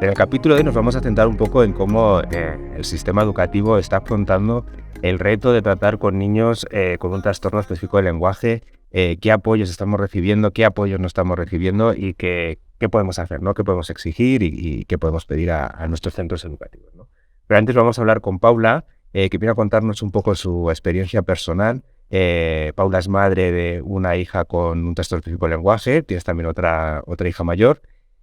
En el capítulo de hoy nos vamos a centrar un poco en cómo el sistema educativo está afrontando el reto de tratar con niños con un trastorno específico del lenguaje, qué apoyos estamos recibiendo, qué apoyos no estamos recibiendo y qué podemos hacer, ¿no? Qué podemos exigir y qué podemos pedir a nuestros centros educativos, ¿no? Pero antes vamos a hablar con Paula, que viene a contarnos un poco su experiencia personal. Paula es madre de una hija con un trastorno específico del lenguaje, tienes también otra hija mayor.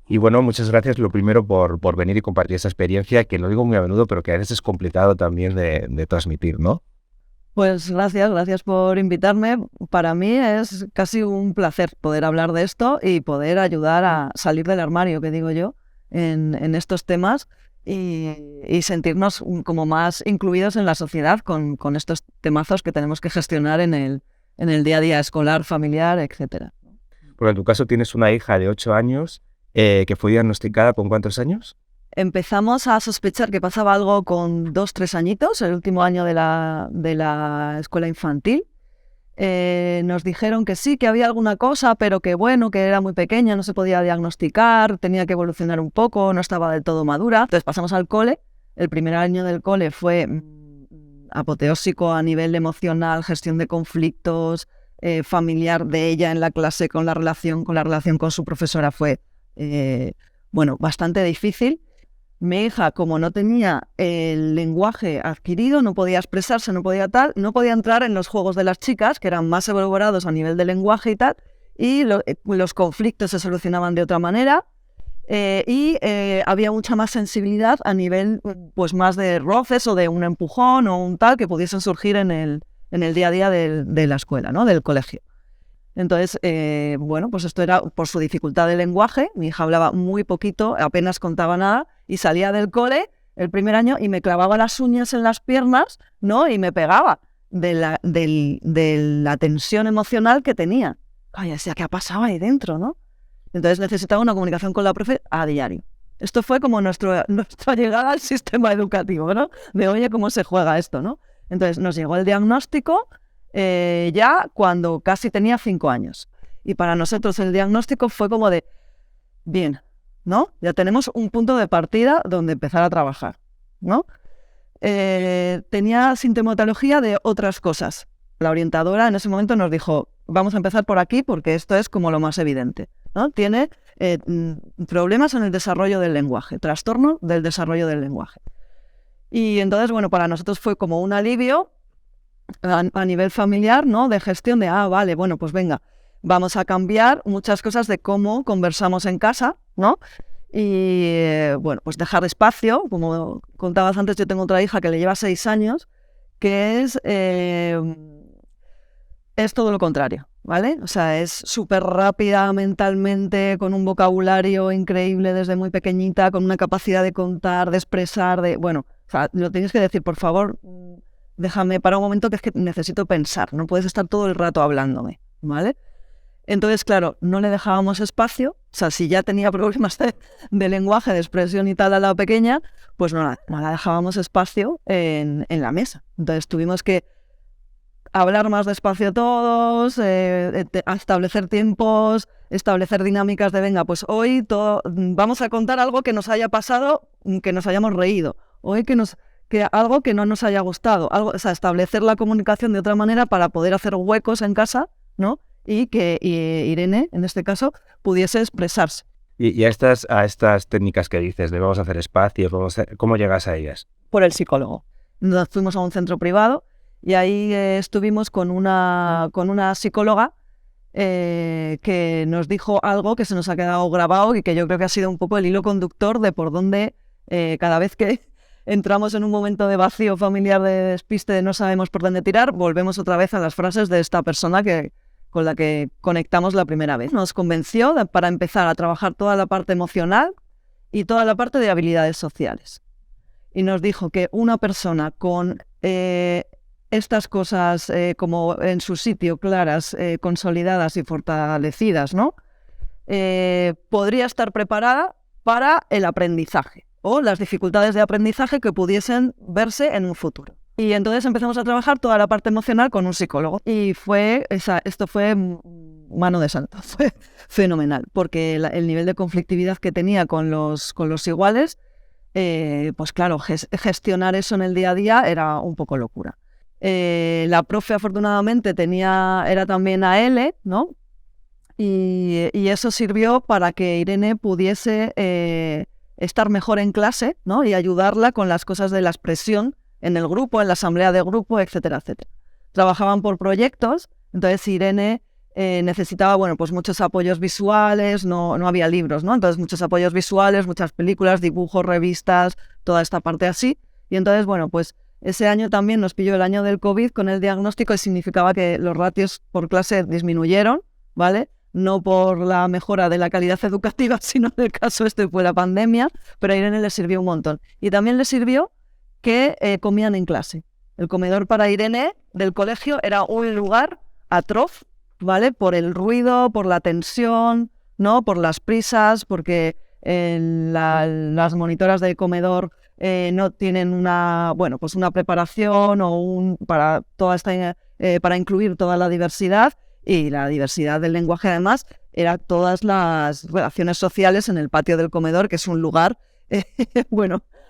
Y bueno, muchas gracias lo primero por venir y compartir esa experiencia, que lo digo muy a menudo, pero que a veces es complicado también de transmitir, ¿no? Pues gracias por invitarme. Para mí es casi un placer poder hablar de esto y poder ayudar a salir del armario, que digo yo, en estos temas y sentirnos como más incluidos en la sociedad con estos temazos que tenemos que gestionar en el día a día escolar, familiar, etcétera. Porque en tu caso tienes una hija de 8 años que fue diagnosticada ¿con cuántos años? Empezamos a sospechar que pasaba algo con 2-3 añitos, el último año de la escuela infantil. Nos dijeron que sí, que había alguna cosa, pero que bueno, que era muy pequeña, no se podía diagnosticar, tenía que evolucionar un poco, no estaba del todo madura. Entonces pasamos al cole. El primer año del cole fue apoteósico a nivel emocional, gestión de conflictos, familiar de ella en la clase, con la relación con su profesora fue bastante difícil. Mi hija, como no tenía el lenguaje adquirido, no podía expresarse, no podía entrar en los juegos de las chicas, que eran más elaborados a nivel de lenguaje y tal, y los conflictos se solucionaban de otra manera, y había mucha más sensibilidad a nivel pues más de roces o de un empujón o un tal que pudiesen surgir en el día a día de la escuela, ¿no? Del colegio. Entonces, pues esto era por su dificultad de lenguaje. Mi hija hablaba muy poquito, apenas contaba nada, y salía del cole el primer año y me clavaba las uñas en las piernas, ¿no? Y me pegaba de la tensión emocional que tenía. Ay, decía, ¿qué ha pasado ahí dentro, no? Entonces necesitaba una comunicación con la profe a diario. Esto fue como nuestra llegada al sistema educativo, ¿no? De, oye, ¿cómo se juega esto, no? Entonces nos llegó el diagnóstico ya cuando casi tenía 5 años. Y para nosotros el diagnóstico fue como de, bien, ¿no? Ya tenemos un punto de partida donde empezar a trabajar, ¿no? Tenía sintomatología de otras cosas. La orientadora en ese momento nos dijo, vamos a empezar por aquí porque esto es como lo más evidente, ¿no? Tiene problemas en el desarrollo del lenguaje, trastorno del desarrollo del lenguaje. Y entonces, para nosotros fue como un alivio a nivel familiar, ¿no? De gestión de, vale, bueno, pues venga, vamos a cambiar muchas cosas de cómo conversamos en casa, ¿no? Y, pues dejar espacio, como contabas antes, yo tengo otra hija que le lleva 6 años, que es todo lo contrario, ¿vale? O sea, es súper rápida mentalmente, con un vocabulario increíble desde muy pequeñita, con una capacidad de contar, de expresar, o sea, lo tienes que decir, por favor, déjame para un momento que es que necesito pensar, no puedes estar todo el rato hablándome, ¿vale? Entonces, claro, no le dejábamos espacio, o sea, si ya tenía problemas de lenguaje, de expresión y tal a la pequeña, pues no la dejábamos espacio en la mesa. Entonces tuvimos que hablar más despacio todos, establecer tiempos, establecer dinámicas de, venga, pues hoy vamos a contar algo que nos haya pasado, que nos hayamos reído, hoy que algo que no nos haya gustado, o sea, establecer la comunicación de otra manera para poder hacer huecos en casa, ¿no? Y que Irene, en este caso, pudiese expresarse. Y a estas técnicas que dices, de vamos a hacer espacios, ¿cómo llegas a ellas? Por el psicólogo. Nos fuimos a un centro privado y ahí estuvimos con una psicóloga que nos dijo algo que se nos ha quedado grabado y que yo creo que ha sido un poco el hilo conductor de por dónde cada vez que entramos en un momento de vacío familiar, de despiste, de no sabemos por dónde tirar, volvemos otra vez a las frases de esta persona con la que conectamos la primera vez. Nos convenció para empezar a trabajar toda la parte emocional y toda la parte de habilidades sociales. Y nos dijo que una persona con estas cosas como en su sitio, claras, consolidadas y fortalecidas, ¿no? Podría estar preparada para el aprendizaje o las dificultades de aprendizaje que pudiesen verse en un futuro. Y entonces empezamos a trabajar toda la parte emocional con un psicólogo. Y esto fue mano de santo, fue fenomenal, porque el nivel de conflictividad que tenía con los iguales, pues claro, gestionar eso en el día a día era un poco locura. La profe afortunadamente era también AL, ¿no? Y eso sirvió para que Irene pudiese estar mejor en clase, ¿no? Y ayudarla con las cosas de la expresión en el grupo, en la asamblea de grupo, etcétera, etcétera. Trabajaban por proyectos, entonces Irene necesitaba, bueno, pues muchos apoyos visuales, no había libros, ¿no? Entonces muchos apoyos visuales, muchas películas, dibujos, revistas, toda esta parte así. Y entonces, bueno, pues ese año también nos pilló el año del COVID con el diagnóstico y significaba que los ratios por clase disminuyeron, ¿vale? No por la mejora de la calidad educativa, sino en el caso fue la pandemia, pero a Irene le sirvió un montón. Y también le sirvió que comían en clase. El comedor para Irene del colegio era un lugar atroz, ¿vale? Por el ruido, por la tensión, ¿no? Por las prisas, porque las monitoras del comedor no tienen una preparación para incluir toda la diversidad. Y la diversidad del lenguaje, además, era todas las relaciones sociales en el patio del comedor, que es un lugar,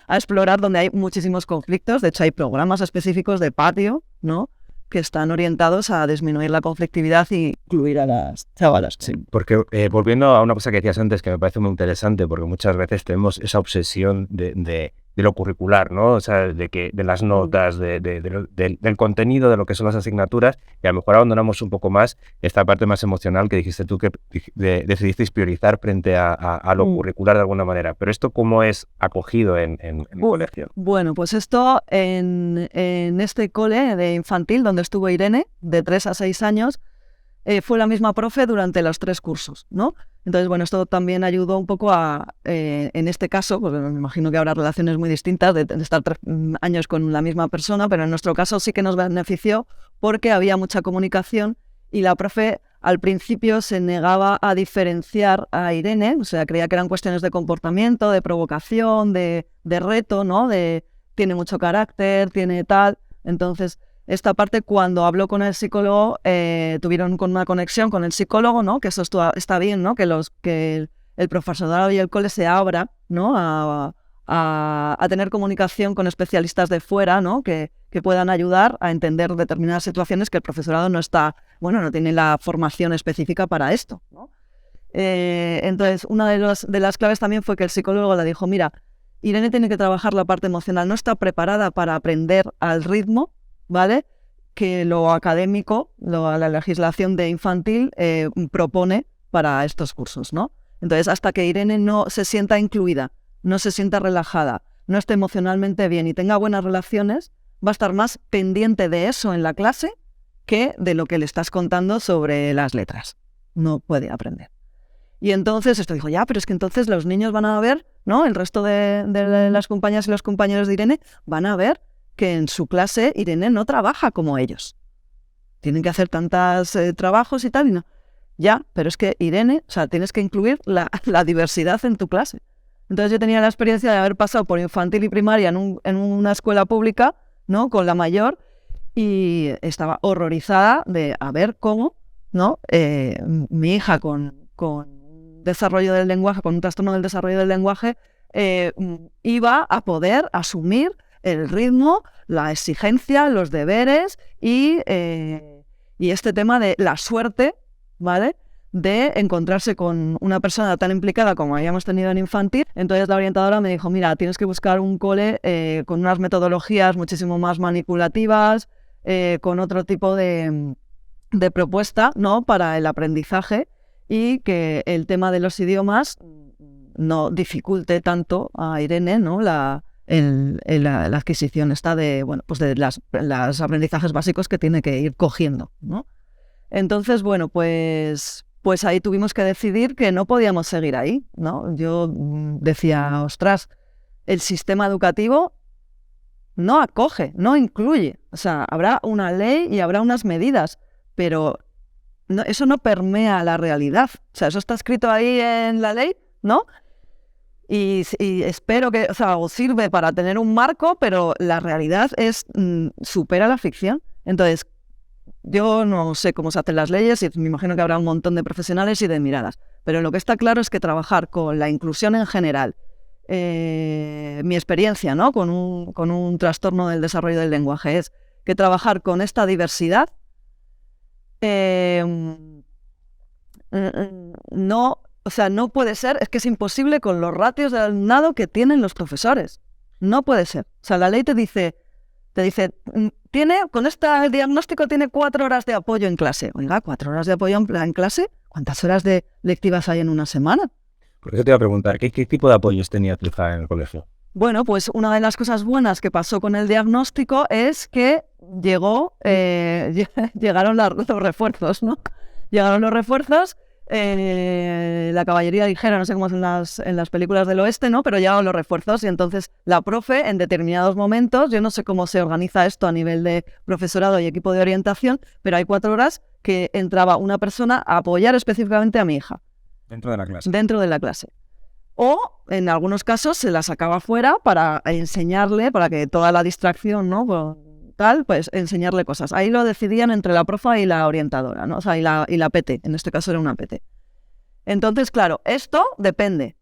a explorar donde hay muchísimos conflictos. De hecho, hay programas específicos de patio, ¿no?, que están orientados a disminuir la conflictividad y incluir a las chavalas. Sí, porque volviendo a una cosa que decías antes, que me parece muy interesante, porque muchas veces tenemos esa obsesión de lo curricular, ¿no? O sea, de las notas, del contenido, de lo que son las asignaturas, y a lo mejor abandonamos un poco más esta parte más emocional que dijiste tú que decidisteis priorizar frente a lo curricular de alguna manera. Pero ¿esto cómo es acogido en el colegio? Bueno, pues esto en este cole de infantil donde estuvo Irene, de 3 a 6 años, fue la misma profe durante los 3 cursos, ¿no? Entonces, bueno, esto también ayudó un poco en este caso, pues me imagino que habrá relaciones muy distintas de estar 3 años con la misma persona, pero en nuestro caso sí que nos benefició porque había mucha comunicación y la profe al principio se negaba a diferenciar a Irene, o sea, creía que eran cuestiones de comportamiento, de provocación, de reto, ¿no? Tiene mucho carácter, tiene tal. Entonces, esta parte, cuando habló con el psicólogo, tuvieron una conexión con el psicólogo, ¿no? Que eso está bien, ¿no? Que el profesorado y el cole se abra, ¿no? A tener comunicación con especialistas de fuera, ¿no? Que puedan ayudar a entender determinadas situaciones que el profesorado no tiene la formación específica para esto, ¿no? Entonces, una de las claves también fue que el psicólogo le dijo, mira, Irene tiene que trabajar la parte emocional, no está preparada para aprender al ritmo, ¿vale?, que lo académico, la legislación de infantil propone para estos cursos, ¿no? Entonces, hasta que Irene no se sienta incluida, no se sienta relajada, no esté emocionalmente bien y tenga buenas relaciones, va a estar más pendiente de eso en la clase que de lo que le estás contando sobre las letras. No puede aprender. Y entonces esto dijo, pero es que entonces los niños van a ver, ¿no? El resto de las compañeras y los compañeros de Irene van a ver que en su clase Irene no trabaja como ellos. Tienen que hacer tantos trabajos y tal, y no. Ya, pero es que Irene, o sea, tienes que incluir la diversidad en tu clase. Entonces yo tenía la experiencia de haber pasado por infantil y primaria en una escuela pública, ¿no?, con la mayor, y estaba horrorizada de a ver cómo, ¿no?, mi hija con desarrollo del lenguaje, con un trastorno del desarrollo del lenguaje, iba a poder asumir el ritmo, la exigencia, los deberes y este tema de la suerte, ¿vale?, de encontrarse con una persona tan implicada como habíamos tenido en infantil. Entonces la orientadora me dijo, mira, tienes que buscar un cole con unas metodologías muchísimo más manipulativas, con otro tipo de propuesta, ¿no?, para el aprendizaje, y que el tema de los idiomas no dificulte tanto a Irene, ¿no?, la adquisición de los aprendizajes básicos que tiene que ir cogiendo, ¿no? Entonces, bueno, pues ahí tuvimos que decidir que no podíamos seguir ahí, ¿no? Yo decía, ostras, el sistema educativo no acoge, no incluye. O sea, habrá una ley y habrá unas medidas, pero eso no permea la realidad. O sea, eso está escrito ahí en la ley, ¿no? Y espero que, o sirve para tener un marco, pero la realidad supera la ficción. Entonces, yo no sé cómo se hacen las leyes y me imagino que habrá un montón de profesionales y de miradas, pero lo que está claro es que trabajar con la inclusión en general, mi experiencia, ¿no?, con un trastorno del desarrollo del lenguaje es que trabajar con esta diversidad no, o sea, no puede ser, es que es imposible con los ratios de alumnado que tienen los profesores. No puede ser. O sea, la ley te dice, con este diagnóstico tiene 4 horas de apoyo en clase. Oiga, 4 horas de apoyo en clase, ¿cuántas horas de lectivas hay en una semana? Por eso te iba a preguntar, ¿qué tipo de apoyos tenía tu hija en el colegio? Bueno, pues una de las cosas buenas que pasó con el diagnóstico es que llegaron los refuerzos, ¿no? Llegaron los refuerzos, la caballería ligera, no sé cómo es en las películas del oeste, ¿no? Pero llegaron los refuerzos y entonces la profe en determinados momentos, yo no sé cómo se organiza esto a nivel de profesorado y equipo de orientación, pero hay 4 horas que entraba una persona a apoyar específicamente a mi hija. Dentro de la clase. Dentro de la clase. O, en algunos casos, se la sacaba fuera para enseñarle, para que toda la distracción, ¿no?, pues enseñarle cosas. Ahí lo decidían entre la profa y la orientadora, ¿no? O sea, y la PT, en este caso era una PT. Entonces, claro, esto depende.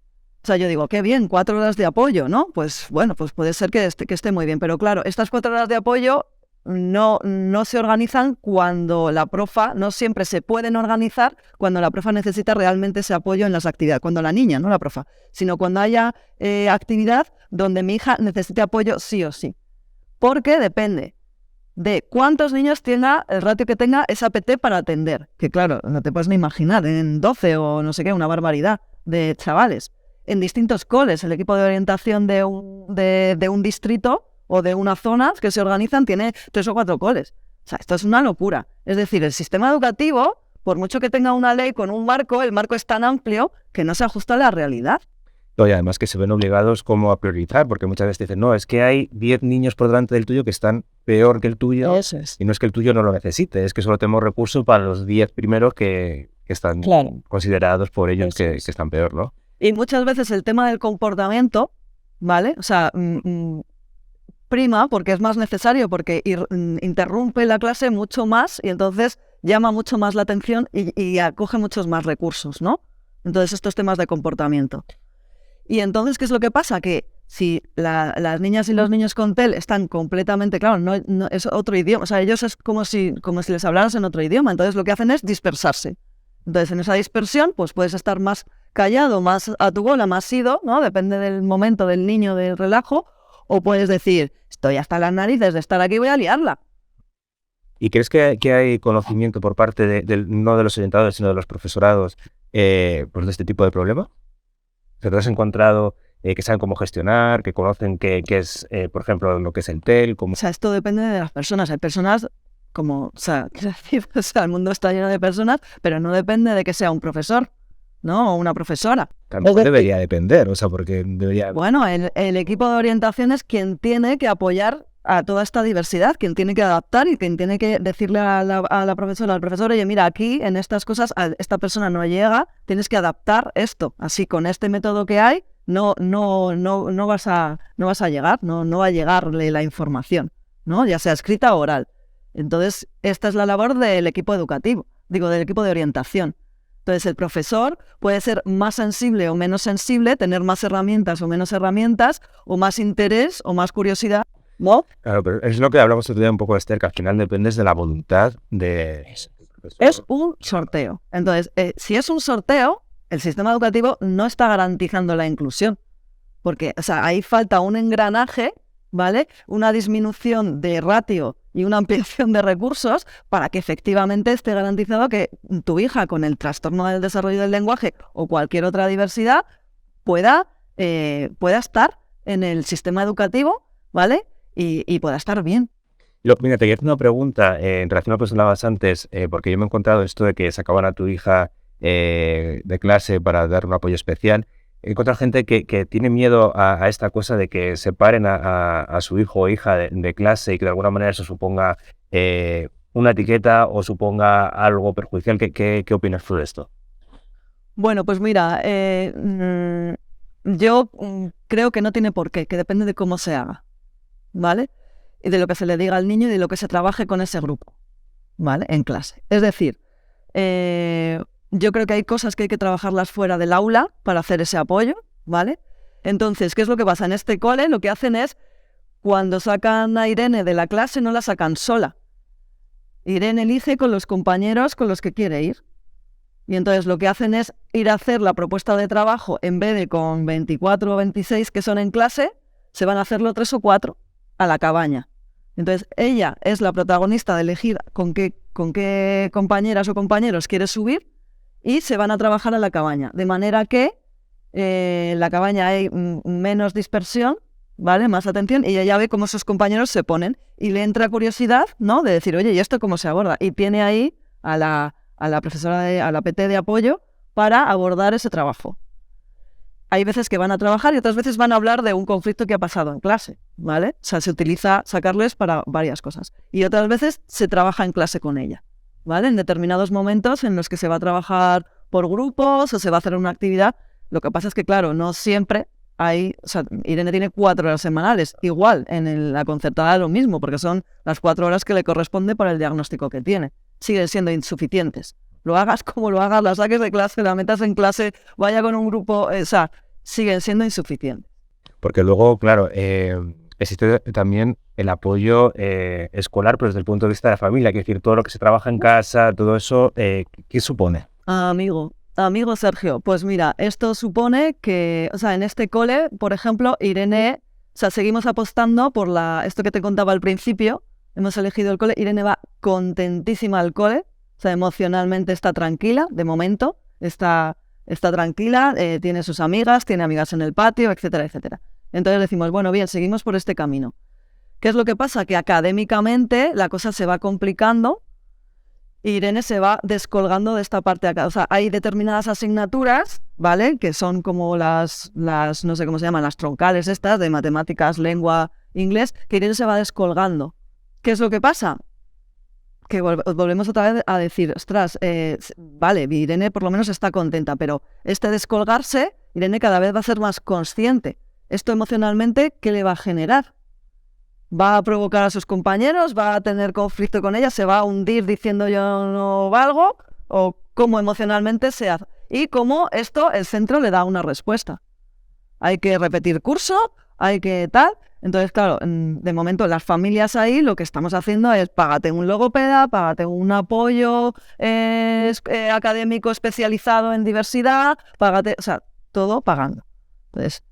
O sea, yo digo, qué bien, 4 horas de apoyo, ¿no? Pues bueno, pues puede ser que esté muy bien. Pero claro, estas 4 horas de apoyo no se organizan cuando la profa, no siempre se pueden organizar cuando la profa necesita realmente ese apoyo en las actividades. Cuando la niña, no la profa, sino cuando haya actividad donde mi hija necesite apoyo sí o sí. Porque depende de cuántos niños tenga, el ratio que tenga esa PT para atender. Que claro, no te puedes ni imaginar, en 12 o no sé qué, una barbaridad de chavales. En distintos coles, el equipo de orientación de un distrito o de una zona que se organizan tiene 3 o 4 coles. O sea, esto es una locura. Es decir, el sistema educativo, por mucho que tenga una ley con un marco, el marco es tan amplio que no se ajusta a la realidad. Y además que se ven obligados como a priorizar, porque muchas veces dicen, no, es que hay 10 niños por delante del tuyo que están peor que el tuyo. Eso es. Y no es que el tuyo no lo necesite, es que solo tenemos recursos para los 10 primeros que están considerados por ellos que están peor, ¿no? Y muchas veces el tema del comportamiento, ¿vale? O sea, prima porque es más necesario, porque interrumpe la clase mucho más y entonces llama mucho más la atención y acoge muchos más recursos, ¿no? Entonces estos temas de comportamiento. Y entonces, ¿qué es lo que pasa? Que si las niñas y los niños con TEL están completamente, claro, no es otro idioma, o sea, ellos es como si les hablaras en otro idioma, entonces lo que hacen es dispersarse. Entonces, en esa dispersión, pues puedes estar más callado, más a tu bola, más ido, ¿no? Depende del momento del niño, del relajo, o puedes decir, estoy hasta las narices de estar aquí, voy a liarla. ¿Y crees que hay conocimiento por parte no de los orientadores, sino de los profesorados, pues de este tipo de problema? ¿Te has encontrado que saben cómo gestionar, que conocen qué es, por ejemplo, lo que es el TEL? O sea, esto depende de las personas. Hay personas como, o sea, quiero decir, o sea, el mundo está lleno de personas, pero no depende de que sea un profesor, ¿no? O una profesora. Tampoco debería depender, o sea, porque debería... Bueno, el equipo de orientación es quien tiene que apoyar a toda esta diversidad, quien tiene que adaptar y quien tiene que decirle a la profesora, al profesor, oye, mira, aquí en estas cosas esta persona no llega, tienes que adaptar esto. Así, con este método que hay, no vas a llegar, no va a llegarle la información, ¿no? Ya sea escrita o oral. Entonces, esta es la labor del equipo educativo, del equipo de orientación. Entonces, el profesor puede ser más sensible o menos sensible, tener más herramientas o menos herramientas, o más interés o más curiosidad, ¿no? Claro, pero es lo que hablamos otro día un poco, Esther, que al final dependes de la voluntad de... Es un sorteo. Entonces, si es un sorteo, el sistema educativo no está garantizando la inclusión. Porque, o sea, ahí falta un engranaje, ¿vale? Una disminución de ratio y una ampliación de recursos para que efectivamente esté garantizado que tu hija con el trastorno del desarrollo del lenguaje o cualquier otra diversidad pueda estar en el sistema educativo, ¿vale? Y pueda estar bien. Mira, te quería hacer una pregunta en relación a lo que hablabas antes, porque yo me he encontrado esto de que sacaban a tu hija de clase para dar un apoyo especial. He encontrado gente que tiene miedo a esta cosa de que separen a su hijo o hija de clase y que de alguna manera eso suponga una etiqueta o suponga algo perjudicial. ¿Qué opinas tú de esto? Bueno, pues mira, yo creo que no tiene por qué, que depende de cómo se haga, ¿vale? Y de lo que se le diga al niño y de lo que se trabaje con ese grupo. ¿vale? En clase. Es decir, yo creo que hay cosas que hay que trabajarlas fuera del aula para hacer ese apoyo, ¿vale? Entonces, ¿qué es lo que pasa? En este cole lo que hacen es, cuando sacan a Irene de la clase, no la sacan sola. Irene elige con los compañeros con los que quiere ir. Y entonces lo que hacen es ir a hacer la propuesta de trabajo, en vez de con 24 o 26 que son en clase, se van a hacerlo 3 o 4 a la cabaña. Entonces ella es la protagonista de elegir con qué compañeras o compañeros quiere subir y se van a trabajar a la cabaña. De manera que en la cabaña hay menos dispersión, ¿vale? Más atención, y ella ya ve cómo sus compañeros se ponen y le entra curiosidad, ¿no? De decir, oye, ¿y esto cómo se aborda? Y tiene ahí a la profesora, a la PT de apoyo para abordar ese trabajo. Hay veces que van a trabajar y otras veces van a hablar de un conflicto que ha pasado en clase, ¿vale? O sea, se utiliza sacarles para varias cosas. Y otras veces se trabaja en clase con ella, ¿vale? En determinados momentos en los que se va a trabajar por grupos o se va a hacer una actividad. Lo que pasa es que, claro, no siempre hay... O sea, Irene tiene 4 horas semanales. Igual, en la concertada lo mismo, porque son las 4 horas que le corresponde para el diagnóstico que tiene. Siguen siendo insuficientes. Lo hagas como lo hagas, la saques de clase, la metas en clase, vaya con un grupo, o sea, siguen siendo insuficientes. Porque luego, claro, existe también el apoyo escolar, pero desde el punto de vista de la familia, es decir, todo lo que se trabaja en casa, todo eso, ¿qué supone? Amigo Sergio, pues mira, esto supone que, o sea, en este cole, por ejemplo, Irene, o sea, seguimos apostando por esto que te contaba al principio, hemos elegido el cole, Irene va contentísima al cole, o sea, emocionalmente está tranquila, de momento, está tranquila, tiene sus amigas, tiene amigas en el patio, etcétera, etcétera. Entonces decimos, bueno, bien, seguimos por este camino. ¿Qué es lo que pasa? Que académicamente la cosa se va complicando y Irene se va descolgando de esta parte de acá. O sea, hay determinadas asignaturas, ¿vale? Que son como las no sé cómo se llaman, las troncales estas, de matemáticas, lengua, inglés, que Irene se va descolgando. ¿Qué es lo que pasa? Que volvemos otra vez a decir, ostras, vale, Irene por lo menos está contenta, pero este descolgarse, Irene cada vez va a ser más consciente. Esto emocionalmente, ¿qué le va a generar? ¿Va a provocar a sus compañeros? ¿Va a tener conflicto con ella? ¿Se va a hundir diciendo yo no valgo? ¿O cómo emocionalmente se hace? Y cómo esto, el centro le da una respuesta. Hay que repetir curso, hay que tal... Entonces, claro, de momento las familias ahí lo que estamos haciendo es págate un logopeda, págate un apoyo académico especializado en diversidad, págate, o sea, todo pagando. Entonces,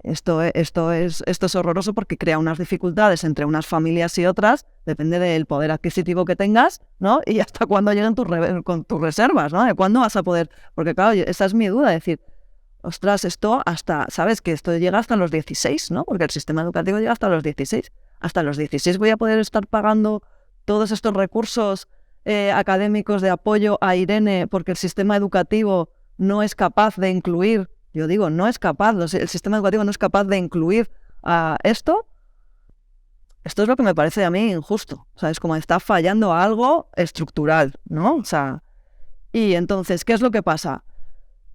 esto es horroroso porque crea unas dificultades entre unas familias y otras, depende del poder adquisitivo que tengas, ¿no? Y hasta cuándo lleguen con tus reservas, ¿no? ¿De cuándo vas a poder? Porque claro, esa es mi duda, es decir, ostras, esto hasta, ¿sabes? Que esto llega hasta los 16, ¿no? Porque el sistema educativo llega hasta los 16. Hasta los 16 voy a poder estar pagando todos estos recursos académicos de apoyo a Irene porque el sistema educativo no es capaz de incluir, yo digo, no es capaz, el sistema educativo no es capaz de incluir a esto. Esto es lo que me parece a mí injusto. O sea, es como está fallando algo estructural, ¿no? O sea, y entonces, ¿qué es lo que pasa?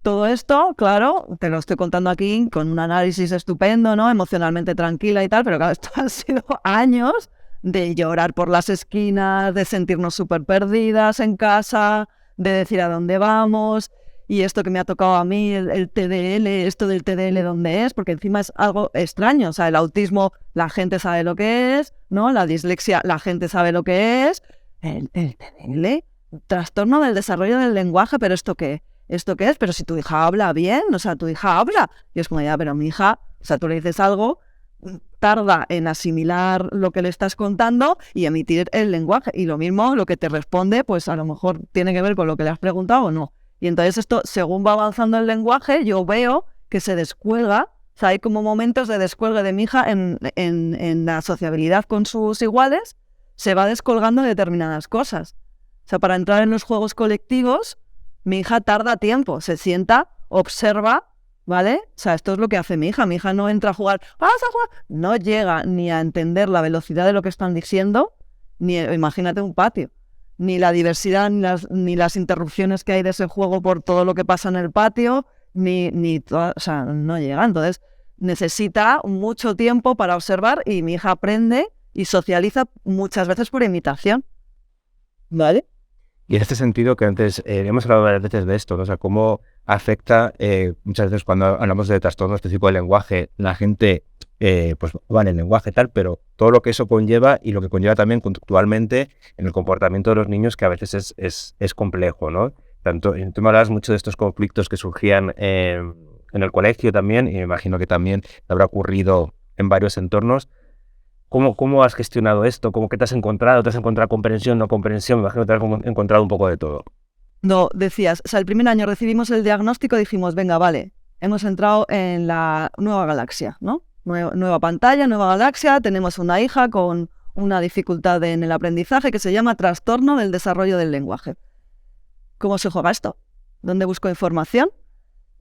Todo esto, claro, te lo estoy contando aquí con un análisis estupendo, ¿no? Emocionalmente tranquila y tal, pero claro, esto han sido años de llorar por las esquinas, de sentirnos súper perdidas en casa, de decir a dónde vamos, y esto que me ha tocado a mí, el TDL, esto del TDL, ¿dónde es? Porque encima es algo extraño, o sea, el autismo, la gente sabe lo que es, ¿no? La dislexia, la gente sabe lo que es, el TDL, trastorno del desarrollo del lenguaje, pero ¿esto qué? ¿Esto qué es? Pero si tu hija habla bien, o sea, tu hija habla. Y es como, ya, pero mi hija, o sea, tú le dices algo, tarda en asimilar lo que le estás contando y emitir el lenguaje. Y lo mismo, lo que te responde, pues a lo mejor tiene que ver con lo que le has preguntado o no. Y entonces esto, según va avanzando el lenguaje, yo veo que se descuelga. O sea, hay como momentos de descuelgue de mi hija en la sociabilidad con sus iguales, se va descolgando de determinadas cosas. O sea, para entrar en los juegos colectivos, mi hija tarda tiempo, se sienta, observa, ¿vale? O sea, esto es lo que hace mi hija. Mi hija no entra a jugar, ¡vamos a jugar! No llega ni a entender la velocidad de lo que están diciendo, ni, imagínate un patio, ni la diversidad, ni las interrupciones que hay de ese juego por todo lo que pasa en el patio, o sea, no llega. Entonces, necesita mucho tiempo para observar y mi hija aprende y socializa muchas veces por imitación. ¿vale? Y en este sentido, que antes hemos hablado varias veces de esto, ¿no? O sea, cómo afecta muchas veces cuando hablamos de trastorno específico del lenguaje, la gente pues va en el lenguaje tal, pero todo lo que eso conlleva y lo que conlleva también conductualmente en el comportamiento de los niños, que a veces es complejo, ¿no? Tú me hablabas mucho de estos conflictos que surgían en el colegio también, y me imagino que también te habrá ocurrido en varios entornos. ¿Cómo has gestionado esto? ¿Cómo que te has encontrado? ¿Te has encontrado comprensión, no comprensión? Me imagino que te has encontrado un poco de todo. No, decías, o sea, el primer año recibimos el diagnóstico y dijimos, venga, vale, hemos entrado en la nueva galaxia, ¿no? Nueva pantalla, nueva galaxia, tenemos una hija con una dificultad en el aprendizaje que se llama trastorno del desarrollo del lenguaje. ¿Cómo se juega esto? ¿Dónde busco información?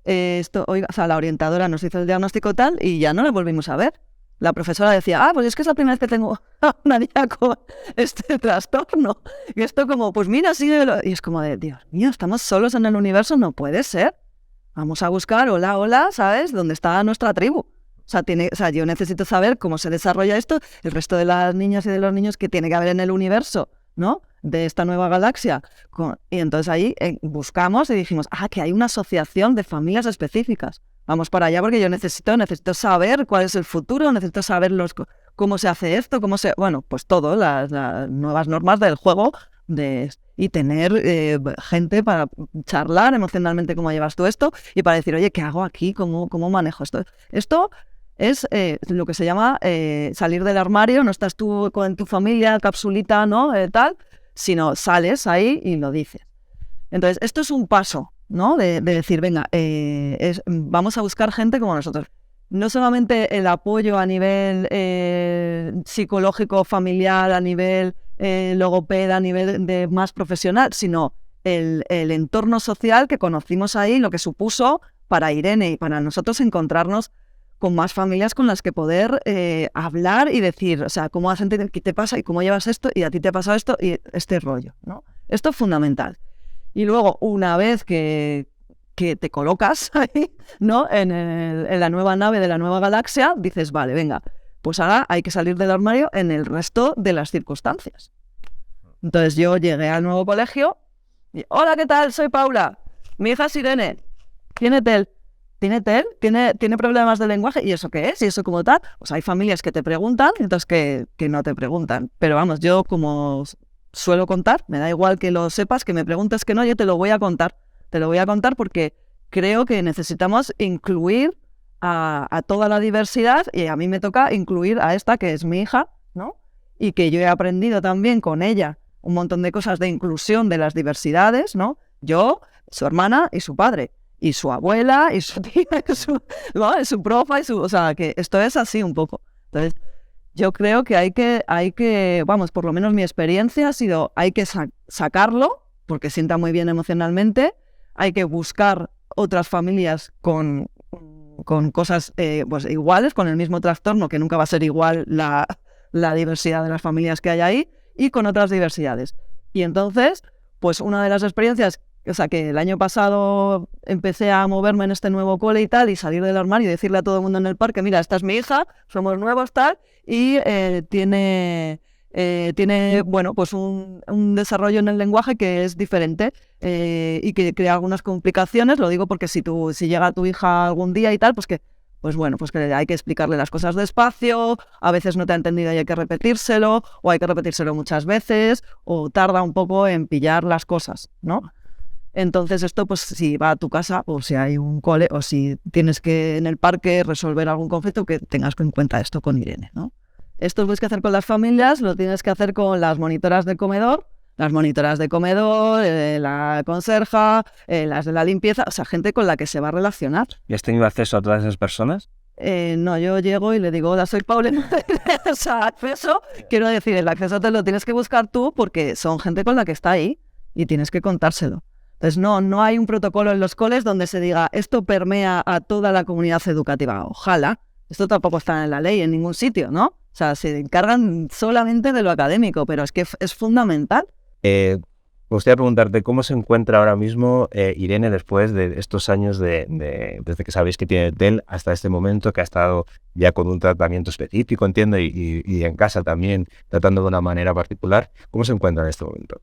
Oiga, o sea, la orientadora nos hizo el diagnóstico tal y ya no la volvimos a ver. La profesora decía, pues es que es la primera vez que tengo a una niña con este trastorno. Y esto como, pues mira, síguelo. Y es como de, Dios mío, estamos solos en el universo, no puede ser. Vamos a buscar, hola, ¿sabes? ¿Dónde está nuestra tribu? O sea, yo necesito saber cómo se desarrolla esto, el resto de las niñas y de los niños que tiene que haber en el universo, ¿no? De esta nueva galaxia. Y entonces ahí buscamos y dijimos, que hay una asociación de familias específicas. Vamos para allá porque yo necesito saber cuál es el futuro, necesito saber cómo se hace esto, bueno, pues todo, las nuevas normas del juego y tener gente para charlar emocionalmente cómo llevas tú esto y para decir, oye, ¿qué hago aquí? ¿Cómo manejo esto? Esto es lo que se llama salir del armario, no estás tú con tu familia, capsulita, ¿no? Tal, sino sales ahí y lo dices. Entonces, esto es un paso, ¿no? De decir, venga, vamos a buscar gente como nosotros. No solamente el apoyo a nivel psicológico, familiar, a nivel logopeda, a nivel de más profesional, sino el entorno social que conocimos ahí, lo que supuso para Irene y para nosotros encontrarnos con más familias con las que poder hablar y decir, o sea, cómo has entendido, qué te pasa y cómo llevas esto y a ti te ha pasado esto y este rollo, ¿no? Esto es fundamental. Y luego, una vez que te colocas ahí, ¿no? En la nueva nave de la nueva galaxia, dices, vale, venga, pues ahora hay que salir del armario en el resto de las circunstancias. Entonces yo llegué al nuevo colegio y, hola, ¿qué tal? Soy Paula. Mi hija es Irene. ¿Tiene TEL? ¿Tiene problemas de lenguaje? ¿Y eso qué es? ¿Y eso como tal? Pues hay familias que te preguntan y otras que no te preguntan. Pero vamos, yo como suelo contar, me da igual que lo sepas, que me preguntes que no, yo te lo voy a contar. Te lo voy a contar porque creo que necesitamos incluir a toda la diversidad y a mí me toca incluir a esta que es mi hija, ¿no? Y que yo he aprendido también con ella un montón de cosas de inclusión de las diversidades, ¿no? Yo, su hermana y su padre, y su abuela, y su tía, y su profa, o sea, que esto es así un poco. Entonces, yo creo que hay que, vamos, por lo menos mi experiencia ha sido, hay que sacarlo, porque sienta muy bien emocionalmente, hay que buscar otras familias con cosas pues iguales, con el mismo trastorno, que nunca va a ser igual la diversidad de las familias que hay ahí, y con otras diversidades. Y entonces, pues una de las experiencias, o sea, que el año pasado empecé a moverme en este nuevo cole y tal, y salir del armario y decirle a todo el mundo en el parque, mira, esta es mi hija, somos nuevos tal, y tiene bueno, pues un desarrollo en el lenguaje que es diferente y que crea algunas complicaciones. Lo digo porque si llega tu hija algún día y tal, pues bueno, pues que hay que explicarle las cosas despacio, a veces no te ha entendido y hay que repetírselo, o hay que repetírselo muchas veces, o tarda un poco en pillar las cosas, ¿no? Entonces esto, pues si va a tu casa, o si hay un cole, o si tienes que en el parque resolver algún conflicto, que tengas en cuenta esto con Irene, ¿no? Esto lo tienes que hacer con las familias, lo tienes que hacer con las monitoras de comedor, la conserja, las de la limpieza, o sea, gente con la que se va a relacionar. ¿Y has tenido acceso a todas esas personas? No, yo llego y le digo, hola, soy Paula. O sea, acceso, quiero decir, el acceso te lo tienes que buscar tú porque son gente con la que está ahí y tienes que contárselo. Entonces, no hay un protocolo en los coles donde se diga, esto permea a toda la comunidad educativa. Ojalá. Esto tampoco está en la ley en ningún sitio, ¿no? O sea, se encargan solamente de lo académico, pero es que es fundamental. Me gustaría preguntarte cómo se encuentra ahora mismo Irene después de estos años desde que sabéis que tiene TEL hasta este momento, que ha estado ya con un tratamiento específico, entiendo, y en casa también tratando de una manera particular. ¿Cómo se encuentra en este momento?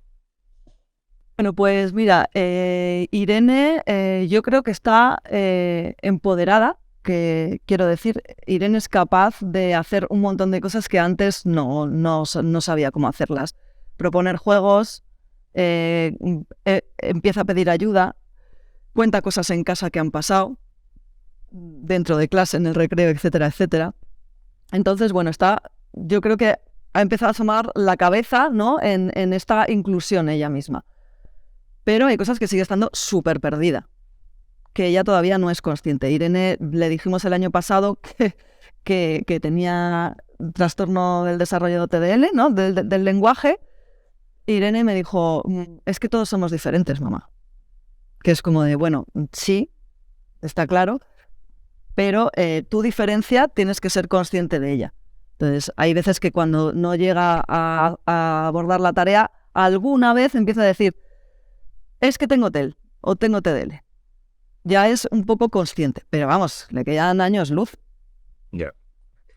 Bueno, pues mira, Irene yo creo que está empoderada, que quiero decir, Irene es capaz de hacer un montón de cosas que antes no sabía cómo hacerlas. Proponer juegos, empieza a pedir ayuda, cuenta cosas en casa que han pasado, dentro de clase, en el recreo, etcétera, etcétera. Entonces, bueno, yo creo que ha empezado a asomar la cabeza, ¿no?, en esta inclusión ella misma. Pero hay cosas que sigue estando súper perdida, que ella todavía no es consciente. Irene, le dijimos el año pasado que tenía trastorno del desarrollo de TDL, ¿no?, del lenguaje. Irene me dijo, es que todos somos diferentes, mamá. Que es como de, bueno, sí, está claro, pero tu diferencia tienes que ser consciente de ella. Entonces, hay veces que cuando no llega a abordar la tarea, alguna vez empieza a decir, es que tengo TEL o tengo TDL. Ya es un poco consciente, pero vamos, le quedan años luz. Ya.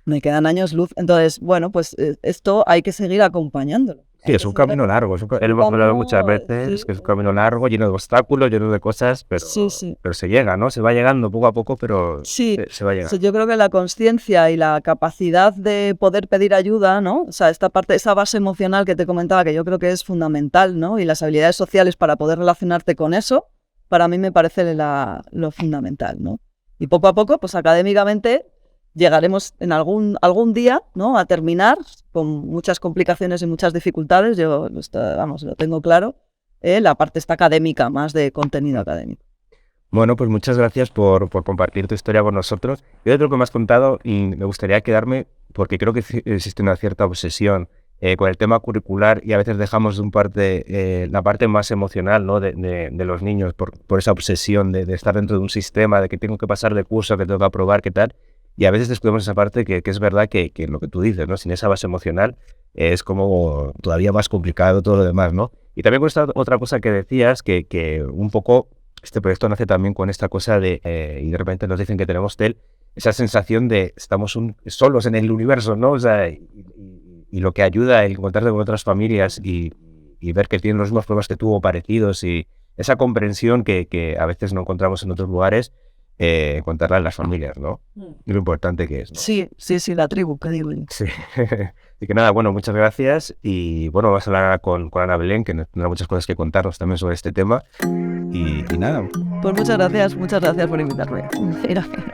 Me quedan años luz. Entonces, bueno, pues esto hay que seguir acompañándolo. Sí, es un camino largo. Hemos hablado muchas veces, sí, que es un camino largo, lleno de obstáculos, lleno de cosas, sí. pero se llega, ¿no? Se va llegando poco a poco, pero Sí, se va llegando. yo creo que la consciencia y la capacidad de poder pedir ayuda, ¿no? O sea, esta parte, esa base emocional que te comentaba, que yo creo que es fundamental, ¿no? Y las habilidades sociales para poder relacionarte con eso, para mí me parece lo fundamental, ¿no? Y poco a poco, pues académicamente, llegaremos en algún día, ¿no?, a terminar con muchas complicaciones y muchas dificultades. Yo, lo tengo claro, la parte esta académica, más de contenido académico. Bueno, pues muchas gracias por compartir tu historia con nosotros. Yo de lo que me has contado, y me gustaría quedarme, porque creo que existe una cierta obsesión con el tema curricular y a veces dejamos de un parte la parte más emocional, ¿no?, de los niños por esa obsesión de estar dentro de un sistema, de que tengo que pasar de curso, que tengo que aprobar, qué tal. Y a veces descubrimos esa parte que es verdad que lo que tú dices, ¿no? Sin esa base emocional es como todavía más complicado todo lo demás, ¿no? Y también con esta otra cosa que decías, que un poco este proyecto nace también con esta cosa y de repente nos dicen que tenemos TEL, esa sensación de estamos solos en el universo, ¿no? O sea, y lo que ayuda a encontrarte con otras familias y ver que tienen los mismos problemas que tú o parecidos y esa comprensión que a veces no encontramos en otros lugares, contarla en las familias, ¿no? Y lo importante que es, ¿no? Sí, la tribu, que digo. Sí. Así que nada, bueno, muchas gracias y bueno, vamos a hablar con Ana Belén, que tendrá muchas cosas que contarnos también sobre este tema y nada. Pues muchas gracias por invitarme. Gracias.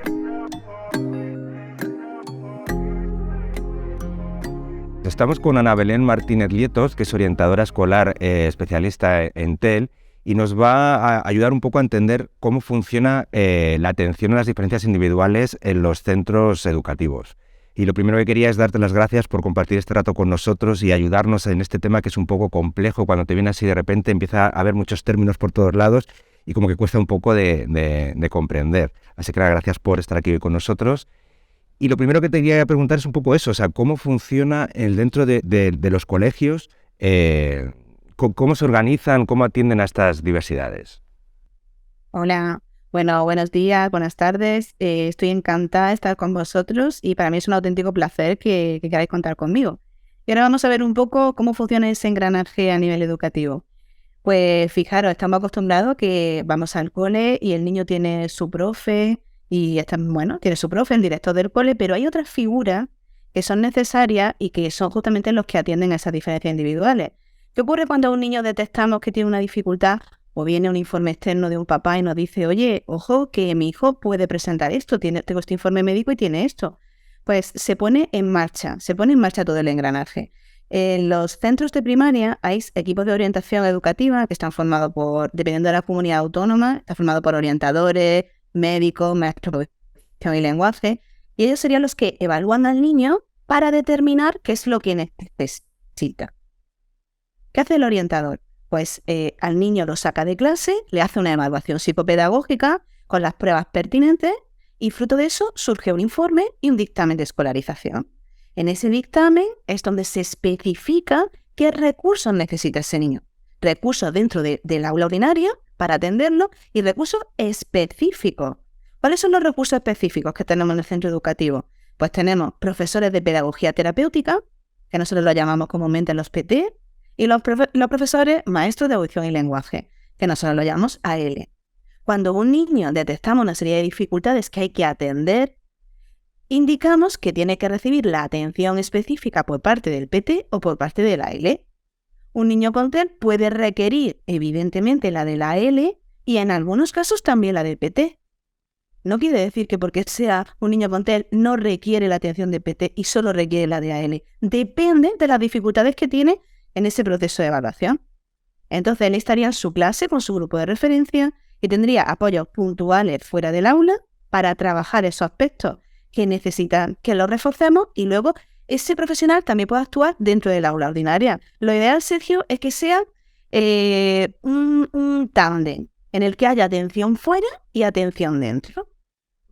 Estamos con Ana Belén Martínez Lietos, que es orientadora escolar especialista en TEL, y nos va a ayudar un poco a entender cómo funciona la atención a las diferencias individuales en los centros educativos. Y lo primero que quería es darte las gracias por compartir este rato con nosotros y ayudarnos en este tema que es un poco complejo. Cuando te viene así de repente empieza a haber muchos términos por todos lados y como que cuesta un poco de comprender. Así que gracias por estar aquí hoy con nosotros. Y lo primero que te quería preguntar es un poco eso, o sea, cómo funciona dentro de los colegios, cómo se organizan, cómo atienden a estas diversidades. Hola, bueno, buenos días, buenas tardes. Estoy encantada de estar con vosotros y para mí es un auténtico placer que queráis contar conmigo. Y ahora vamos a ver un poco cómo funciona ese engranaje a nivel educativo. Pues fijaros, estamos acostumbrados a que vamos al cole y el niño tiene su profe y tiene su profe, el director del cole, pero hay otras figuras que son necesarias y que son justamente los que atienden a esas diferencias individuales. ¿Qué ocurre cuando a un niño detectamos que tiene una dificultad o viene un informe externo de un papá y nos dice, oye, ojo, que mi hijo puede presentar esto, tengo este informe médico y tiene esto? Pues se pone en marcha todo el engranaje. En los centros de primaria hay equipos de orientación educativa que están formados dependiendo de la comunidad autónoma, está formado por orientadores, médicos, maestros de educación y lenguaje, y ellos serían los que evalúan al niño para determinar qué es lo que necesita. ¿Qué hace el orientador? Pues al niño lo saca de clase, le hace una evaluación psicopedagógica con las pruebas pertinentes y fruto de eso surge un informe y un dictamen de escolarización. En ese dictamen es donde se especifica qué recursos necesita ese niño. Recursos dentro del aula ordinaria para atenderlo y recursos específicos. ¿Cuáles son los recursos específicos que tenemos en el centro educativo? Pues tenemos profesores de pedagogía terapéutica, que nosotros lo llamamos comúnmente los PT, Y los profesores, maestros de audición y lenguaje, que nosotros lo llamamos AL. Cuando un niño detectamos una serie de dificultades que hay que atender, indicamos que tiene que recibir la atención específica por parte del PT o por parte de la AL. Un niño con TEL puede requerir, evidentemente, la de la AL y en algunos casos también la del PT. No quiere decir que porque sea un niño con TEL no requiere la atención de PT y solo requiere la de AL. Depende de las dificultades que tiene en ese proceso de evaluación. Entonces él estaría en su clase con su grupo de referencia y tendría apoyos puntuales fuera del aula para trabajar esos aspectos que necesitan que los reforcemos y luego ese profesional también puede actuar dentro del aula ordinaria. Lo ideal, Sergio, es que sea un tándem en el que haya atención fuera y atención dentro.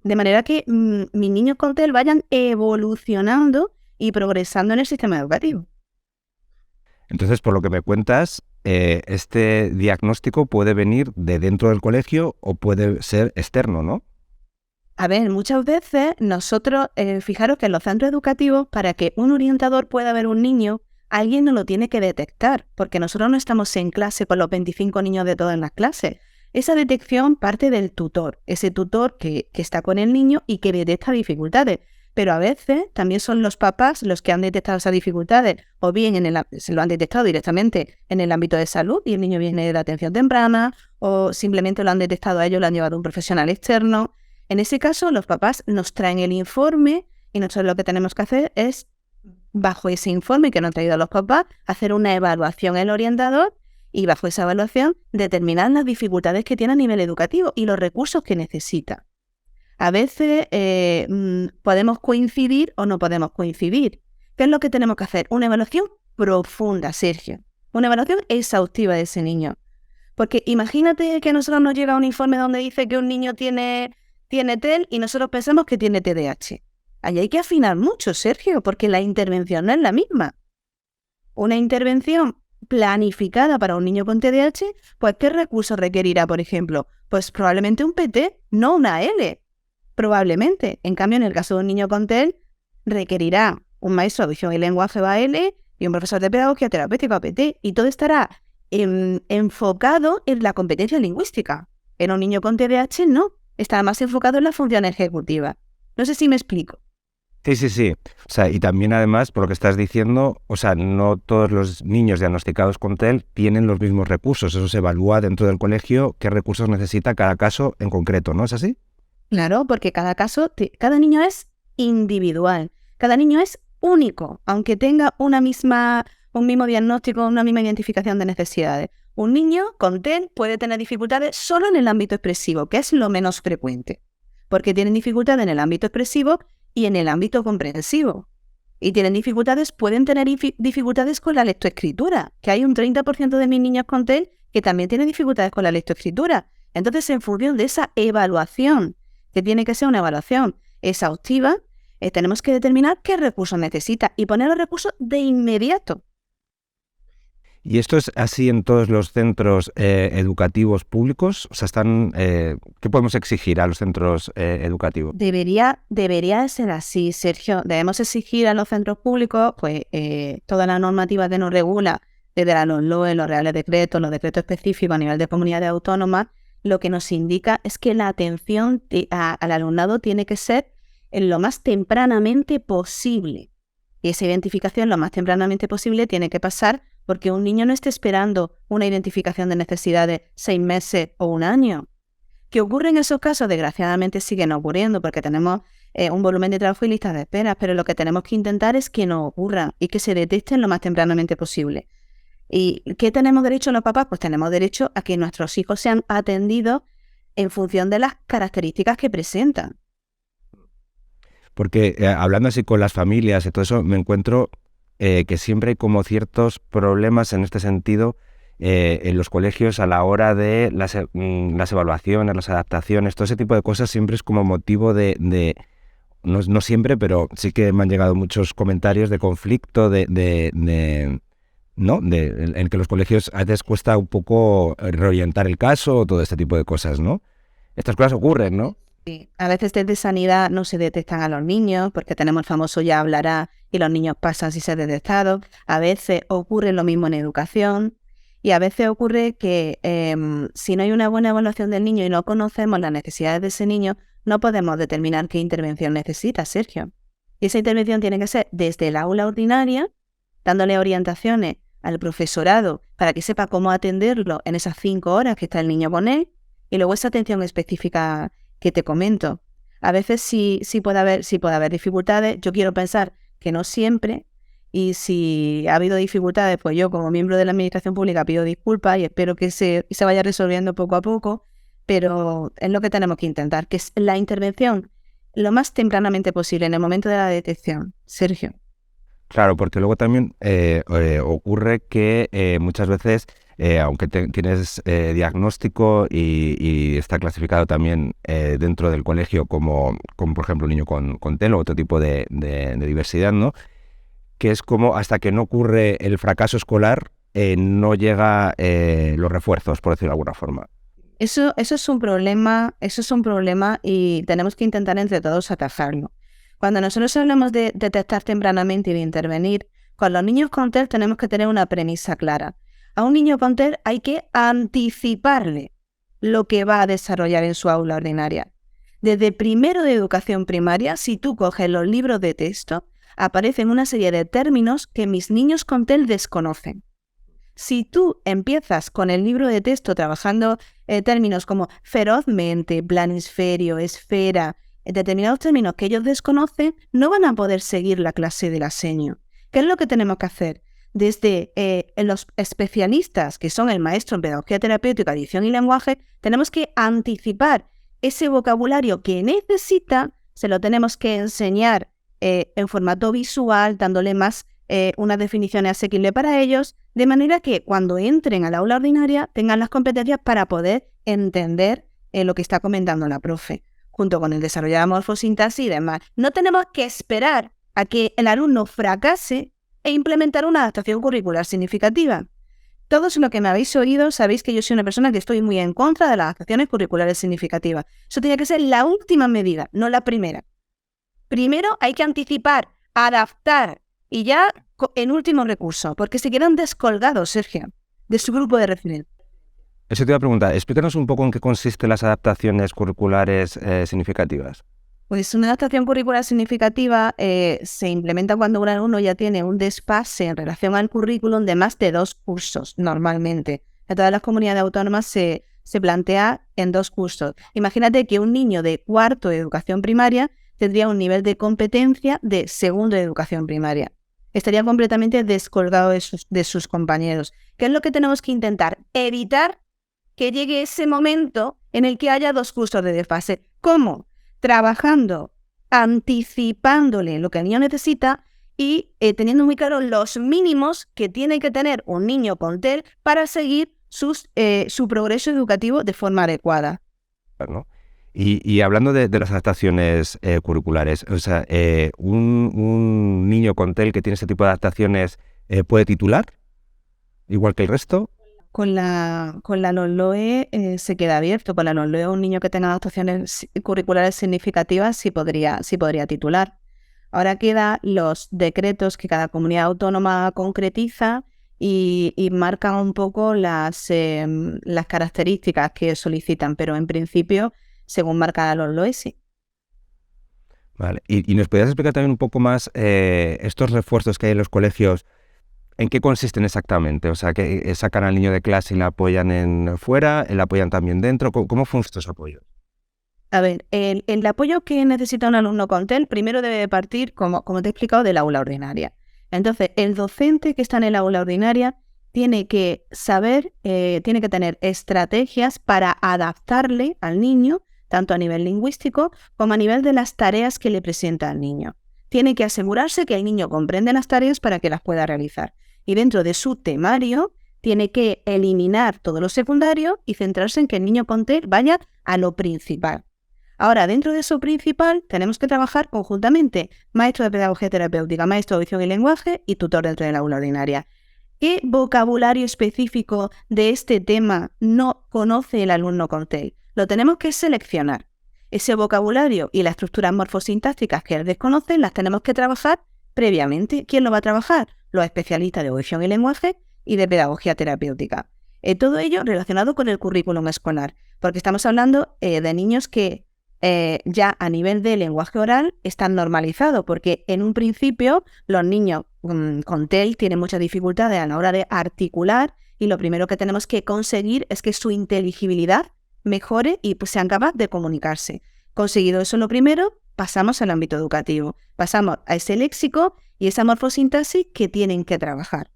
De manera que mis niños con TEL vayan evolucionando y progresando en el sistema educativo. Entonces, por lo que me cuentas, este diagnóstico puede venir de dentro del colegio o puede ser externo, ¿no? A ver, muchas veces nosotros, fijaros que en los centros educativos, para que un orientador pueda ver un niño, alguien nos lo tiene que detectar, porque nosotros no estamos en clase con los 25 niños de todas las clases. Esa detección parte del tutor, ese tutor que está con el niño y que detecta dificultades. Pero a veces también son los papás los que han detectado esas dificultades, o bien se lo han detectado directamente en el ámbito de salud y el niño viene de la atención temprana, o simplemente lo han detectado a ellos, lo han llevado a un profesional externo. En ese caso, los papás nos traen el informe y nosotros lo que tenemos que hacer es, bajo ese informe que nos han traído los papás, hacer una evaluación el orientador y bajo esa evaluación determinar las dificultades que tiene a nivel educativo y los recursos que necesita. A veces podemos coincidir o no podemos coincidir. ¿Qué es lo que tenemos que hacer? Una evaluación profunda, Sergio. Una evaluación exhaustiva de ese niño. Porque imagínate que a nosotros nos llega un informe donde dice que un niño tiene TEL y nosotros pensamos que tiene TDAH. Ahí hay que afinar mucho, Sergio, porque la intervención no es la misma. Una intervención planificada para un niño con TDAH, pues ¿qué recursos requerirá, por ejemplo? Pues probablemente un PT, no una L. Probablemente. En cambio, en el caso de un niño con TEL, requerirá un maestro de audición y lenguaje AL y un profesor de pedagogía terapéutica PT, y todo estará enfocado en la competencia lingüística. En un niño con TDAH no, está más enfocado en la función ejecutiva. No sé si me explico. Sí. O sea, y también además, por lo que estás diciendo, o sea, no todos los niños diagnosticados con TEL tienen los mismos recursos. Eso se evalúa dentro del colegio qué recursos necesita cada caso en concreto, ¿no es así? Claro, porque cada cada niño es individual, cada niño es único, aunque tenga un mismo diagnóstico, una misma identificación de necesidades. Un niño con TEL puede tener dificultades solo en el ámbito expresivo, que es lo menos frecuente, porque tienen dificultades en el ámbito expresivo y en el ámbito comprensivo. Y pueden tener dificultades con la lectoescritura, que hay un 30% de mis niños con TEL que también tienen dificultades con la lectoescritura. Entonces, en función de esa evaluación, que tiene que ser una evaluación exhaustiva, tenemos que determinar qué recursos necesita y poner los recursos de inmediato. ¿Y esto es así en todos los centros educativos públicos? O sea, ¿qué podemos exigir a los centros educativos? Debería ser así, Sergio. Debemos exigir a los centros públicos pues toda la normativa que nos regula, desde la LOE, los reales decretos, los decretos específicos a nivel de comunidades autónomas. Lo que nos indica es que la atención al alumnado tiene que ser en lo más tempranamente posible. Y esa identificación lo más tempranamente posible tiene que pasar porque un niño no esté esperando una identificación de necesidades 6 meses o 1 año. ¿Qué ocurre en esos casos? Desgraciadamente siguen ocurriendo porque tenemos un volumen de trabajo y listas de esperas, pero lo que tenemos que intentar es que no ocurran y que se detecten lo más tempranamente posible. ¿Y qué tenemos derecho los papás? Pues tenemos derecho a que nuestros hijos sean atendidos en función de las características que presentan. Porque hablando así con las familias y todo eso, me encuentro que siempre hay como ciertos problemas en este sentido en los colegios a la hora de las evaluaciones, las adaptaciones, todo ese tipo de cosas siempre es como motivo no siempre, pero sí que me han llegado muchos comentarios de conflicto, ¿no? En que los colegios a veces cuesta un poco reorientar el caso o todo este tipo de cosas, ¿no? Estas cosas ocurren, ¿no? Sí. A veces desde sanidad no se detectan a los niños porque tenemos el famoso ya hablará y los niños pasan sin ser detectados. A veces ocurre lo mismo en educación y a veces ocurre que si no hay una buena evaluación del niño y no conocemos las necesidades de ese niño, no podemos determinar qué intervención necesita, Sergio. Y esa intervención tiene que ser desde el aula ordinaria, dándole orientaciones al profesorado para que sepa cómo atenderlo en esas 5 horas que está el niño con él, y luego esa atención específica que te comento. A veces sí puede haber dificultades. Yo quiero pensar que no siempre, y si ha habido dificultades, pues yo como miembro de la administración pública pido disculpas y espero que se vaya resolviendo poco a poco, pero es lo que tenemos que intentar, que es la intervención lo más tempranamente posible en el momento de la detección, Sergio. Claro, porque luego también ocurre que muchas veces, aunque tienes diagnóstico y está clasificado también dentro del colegio como por ejemplo un niño con TEL o otro tipo de diversidad, ¿no? Que es como hasta que no ocurre el fracaso escolar, no llega los refuerzos, por decirlo de alguna forma. Eso es un problema y tenemos que intentar entre todos atajarlo. Cuando nosotros hablamos de detectar tempranamente y de intervenir, con los niños con TEL tenemos que tener una premisa clara. A un niño con TEL hay que anticiparle lo que va a desarrollar en su aula ordinaria. Desde primero de educación primaria, si tú coges los libros de texto, aparecen una serie de términos que mis niños con TEL desconocen. Si tú empiezas con el libro de texto trabajando términos como ferozmente, planisferio, esfera, determinados términos que ellos desconocen, no van a poder seguir la clase de la seño. ¿Qué es lo que tenemos que hacer? Desde los especialistas, que son el maestro en pedagogía terapéutica, dicción y lenguaje, tenemos que anticipar ese vocabulario que necesita, se lo tenemos que enseñar en formato visual, dándole más unas definiciones asequibles para ellos, de manera que cuando entren al aula ordinaria tengan las competencias para poder entender lo que está comentando la profe, junto con el desarrollo de la morfosintaxis y demás. No tenemos que esperar a que el alumno fracase e implementar una adaptación curricular significativa. Todos los que me habéis oído sabéis que yo soy una persona que estoy muy en contra de las adaptaciones curriculares significativas. Eso tiene que ser la última medida, no la primera. Primero hay que anticipar, adaptar y ya en último recurso, porque se quedan descolgados, Sergio, de su grupo de referencia. Eso te iba a preguntar, explícanos un poco en qué consisten las adaptaciones curriculares significativas. Pues una adaptación curricular significativa se implementa cuando un alumno ya tiene un desfase en relación al currículum de más de 2 cursos, normalmente. En todas las comunidades autónomas se plantea en 2 cursos. Imagínate que un niño de 4º de educación primaria tendría un nivel de competencia de 2º de educación primaria. Estaría completamente descolgado de sus compañeros. ¿Qué es lo que tenemos que intentar? Evitar que llegue ese momento en el que haya 2 cursos de desfase. ¿Cómo? Trabajando, anticipándole lo que el niño necesita y teniendo muy claro los mínimos que tiene que tener un niño con TEL para seguir su progreso educativo de forma adecuada. ¿No? Y hablando de las adaptaciones curriculares, o sea, un niño con TEL que tiene este tipo de adaptaciones ¿puede titular? ¿Igual que el resto? Con la LOMLOE se queda abierto. Con la LOMLOE un niño que tenga adaptaciones curriculares significativas sí podría titular. Ahora quedan los decretos que cada comunidad autónoma concretiza y marcan un poco las características que solicitan, pero en principio, según marca la LOMLOE, sí. Vale. ¿Y nos podrías explicar también un poco más estos refuerzos que hay en los colegios? ¿En qué consisten exactamente? O sea, que sacan al niño de clase y le apoyan fuera, le apoyan también dentro. ¿Cómo funcionan estos apoyos? A ver, el apoyo que necesita un alumno con TEL primero debe partir, como te he explicado, del aula ordinaria. Entonces, el docente que está en el aula ordinaria tiene que saber, tiene que tener estrategias para adaptarle al niño, tanto a nivel lingüístico como a nivel de las tareas que le presenta al niño. Tiene que asegurarse que el niño comprende las tareas para que las pueda realizar. Y dentro de su temario tiene que eliminar todo lo secundario y centrarse en que el niño con TEL vaya a lo principal. Ahora, dentro de eso principal, tenemos que trabajar conjuntamente maestro de pedagogía terapéutica, maestro de audición y lenguaje y tutor dentro del aula ordinaria. ¿Qué vocabulario específico de este tema no conoce el alumno con TEL? Lo tenemos que seleccionar ese vocabulario y las estructuras morfosintácticas que él desconoce las tenemos que trabajar previamente. ¿Quién lo va a trabajar? Los especialistas de audición y lenguaje y de pedagogía terapéutica. Todo ello relacionado con el currículum escolar, porque estamos hablando de niños que ya a nivel de lenguaje oral están normalizados, porque en un principio los niños con TEL tienen muchas dificultades a la hora de articular y lo primero que tenemos que conseguir es que su inteligibilidad mejore y pues, sean capaces de comunicarse. Conseguido eso lo primero, pasamos al ámbito educativo, pasamos a ese léxico y esa morfosintaxis que tienen que trabajar.